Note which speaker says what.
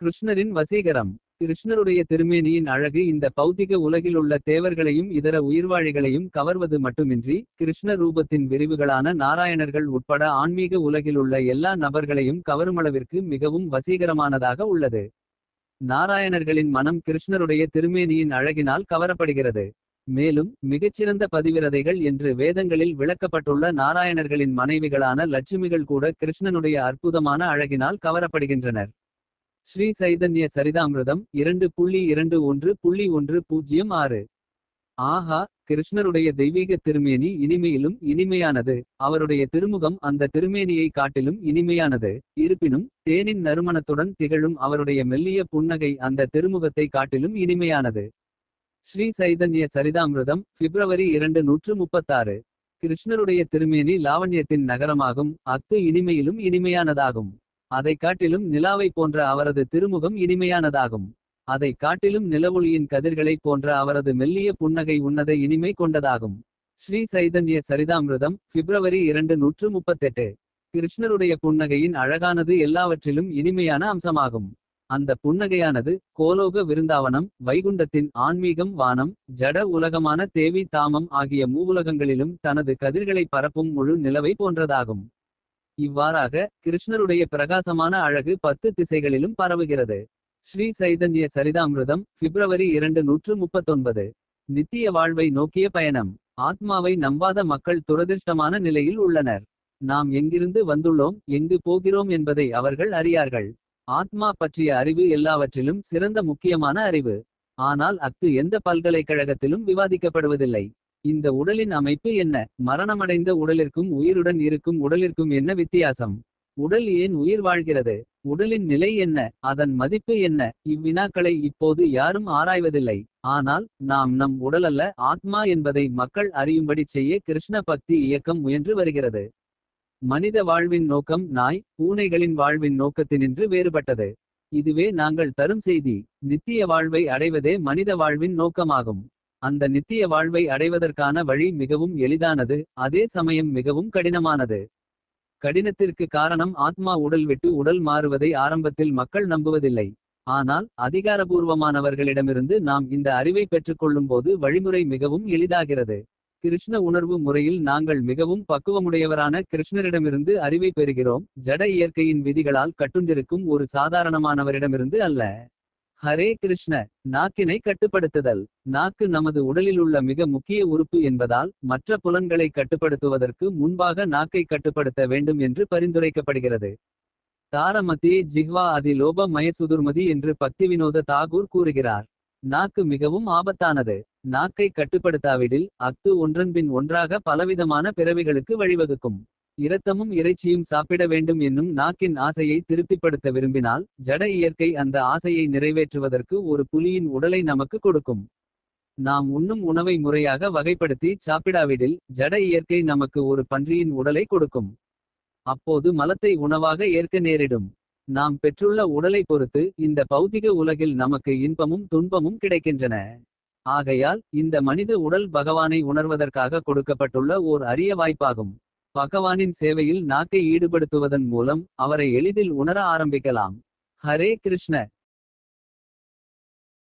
Speaker 1: கிருஷ்ணரின் வசீகரம். கிருஷ்ணருடைய திருமேனியின் அழகு இந்த பௌதிக உலகிலுள்ள தேவர்களையும் இதர உயிர்வாழிகளையும் கவர்வது மட்டுமின்றி, கிருஷ்ண ரூபத்தின் விரிவுகளான நாராயணர்கள் உட்பட ஆன்மீக உலகிலுள்ள எல்லா நபர்களையும் கவருமளவிற்கு மிகவும் வசீகரமானதாக உள்ளது. நாராயணர்களின் மனம் கிருஷ்ணருடைய திருமேனியின் அழகினால் கவரப்படுகிறது. மேலும் மிகச்சிறந்த பதிவிரதைகள் என்று வேதங்களில் விளக்கப்பட்டுள்ள நாராயணர்களின் மனைவிகளான லட்சுமிகள் கூட கிருஷ்ணனுடைய அற்புதமான அழகினால் கவரப்படுகின்றனர். ஸ்ரீ சைதன்ய சரிதாமிருதம் 2.21.106. ஆஹா, கிருஷ்ணருடைய தெய்வீக திருமேனி இனிமையிலும் இனிமையானது. அவருடைய திருமுகம் அந்த திருமேனியை காட்டிலும் இனிமையானது. இருப்பினும் தேனின் நறுமணத்துடன் திகழும் அவருடைய மெல்லிய புன்னகை அந்த திருமுகத்தை காட்டிலும் இனிமையானது. ஸ்ரீ சைதன்ய சரிதாமிருதம் பிப்ரவரி 236. கிருஷ்ணருடைய திருமேனி லாவண்யத்தின் நகரமாகும். அத்து இனிமையிலும் இனிமையானதாகும். அதை காட்டிலும் நிலாவை போன்ற அவரது திருமுகம் இனிமையானதாகும். அதை காட்டிலும் நிலவொளியின் கதிர்களைப் போன்ற அவரது மெல்லிய புன்னகை உன்னத இனிமை கொண்டதாகும். ஸ்ரீ சைதன்ய சரிதாமிருதம் பிப்ரவரி 238. கிருஷ்ணருடைய புன்னகையின் அழகானது எல்லாவற்றிலும் இனிமையான அம்சமாகும். அந்த புன்னகையானது கோலோக விருந்தாவனம், வைகுண்டத்தின் ஆன்மீகம், வானம், ஜட உலகமான தேவி தாமம் ஆகிய மூவுலகங்களிலும் தனது கதிர்களை பரப்பும் முழு நிலவை போன்றதாகும். இவ்வாறாக கிருஷ்ணருடைய பிரகாசமான அழகு 10 திசைகளிலும் பரவுகிறது. ஸ்ரீ சைதன்ய சரிதாமிருதம் பிப்ரவரி 239. நித்திய வாழ்வை நோக்கிய பயணம். ஆத்மாவை நம்பாத மக்கள் துரதிர்ஷ்டமான நிலையில் உள்ளனர். நாம் எங்கிருந்து வந்துள்ளோம், எங்கு போகிறோம் என்பதை அவர்கள் அறியார்கள். ஆத்மா பற்றிய அறிவு எல்லாவற்றிலும் சிறந்த முக்கியமான அறிவு. ஆனால் அத்து எந்த பல்கலைக்கழகத்திலும் விவாதிக்கப்படுவதில்லை. இந்த உடலின் அமைப்பு என்ன? மரணமடைந்த உடலிற்கும் உயிருடன் இருக்கும் உடலிற்கும் என்ன வித்தியாசம்? உடல் ஏன் உயிர் வாழ்கிறது? உடலின் நிலை என்ன? அதன் மதிப்பு என்ன? இவ்வினாக்களை இப்போது யாரும் ஆராய்வதில்லை. ஆனால் நாம் நம் உடலல்ல, ஆத்மா என்பதை மக்கள் அறியும்படி செய்ய கிருஷ்ண பக்தி இயக்கம் முயன்று வருகிறது. மனித வாழ்வின் நோக்கம் நாய் பூனைகளின் வாழ்வின் நோக்கத்தினின்று வேறுபட்டது. இதுவே நாங்கள் தரும் செய்தி. நித்திய வாழ்வை அடைவதே மனித வாழ்வின் நோக்கமாகும். அந்த நித்திய வாழ்வை அடைவதற்கான வழி மிகவும் எளிதானது, அதே சமயம் மிகவும் கடினமானது. கடினத்திற்கு காரணம் ஆத்மா உடல் விட்டு உடல் மாறுவதை ஆரம்பத்தில் மக்கள் நம்புவதில்லை. ஆனால் அதிகாரபூர்வமானவர்களிடமிருந்து நாம் இந்த அறிவை பெற்றுக்கொள்ளும்போது வழிமுறை மிகவும் எளிதாகிறது. கிருஷ்ண உணர்வு முறையில் நாங்கள் மிகவும் பக்குவமுடையவரான கிருஷ்ணரிடமிருந்து அறிவை பெறுகிறோம், ஜட இயற்கையின் விதிகளால் கட்டுண்டிருக்கும் ஒரு சாதாரணமானவரிடமிருந்து அல்ல. ஹரே கிருஷ்ண. நாக்கினை கட்டுப்படுத்துதல். நாக்கு நமது உடலிலுள்ள மிக முக்கிய உறுப்பு என்பதால் மற்ற புலன்களை கட்டுப்படுத்துவதற்கு முன்பாக நாக்கை கட்டுப்படுத்த வேண்டும் என்று பரிந்துரைக்கப்படுகிறது. தாரமத்தியே ஜிஹ்வா அதி லோப மயசுதுர்மதி என்று பக்திவினோத தாகூர் கூறுகிறார். நாக்கு மிகவும் ஆபத்தானது. நாக்கை கட்டுப்படுத்தாவிடில் அத்து ஒன்றன்பின் ஒன்றாக பலவிதமான பிறவிகளுக்கு வழிவகுக்கும். இரத்தமும் இறைச்சியும் சாப்பிட வேண்டும் என்னும் நாக்கின் ஆசையை திருப்திப்படுத்த விரும்பினால் ஜட இயற்கை அந்த ஆசையை நிறைவேற்றுவதற்கு ஒரு புலியின் உடலை நமக்கு கொடுக்கும். நாம் உண்ணும் உணவை முறையாக வகைப்படுத்தி சாப்பிடாவிடில் ஜட இயற்கை நமக்கு ஒரு பன்றியின் உடலை கொடுக்கும். அப்போது மலத்தை உணவாக ஏற்க நேரிடும். நாம் பெற்றுள்ள உடலை பொறுத்து இந்த பௌதிக உலகில் நமக்கு இன்பமும் துன்பமும் கிடைக்கின்றன. ஆகையால் இந்த மனித உடல் பகவானை உணர்வதற்காக கொடுக்கப்பட்டுள்ள ஓர் அரிய வாய்ப்பாகும். பகவானின் சேவையில் நாக்கை ஈடுபடுத்துவதன் மூலம் அவரை எளிதில் உணர ஆரம்பிக்கலாம். ஹரே கிருஷ்ண.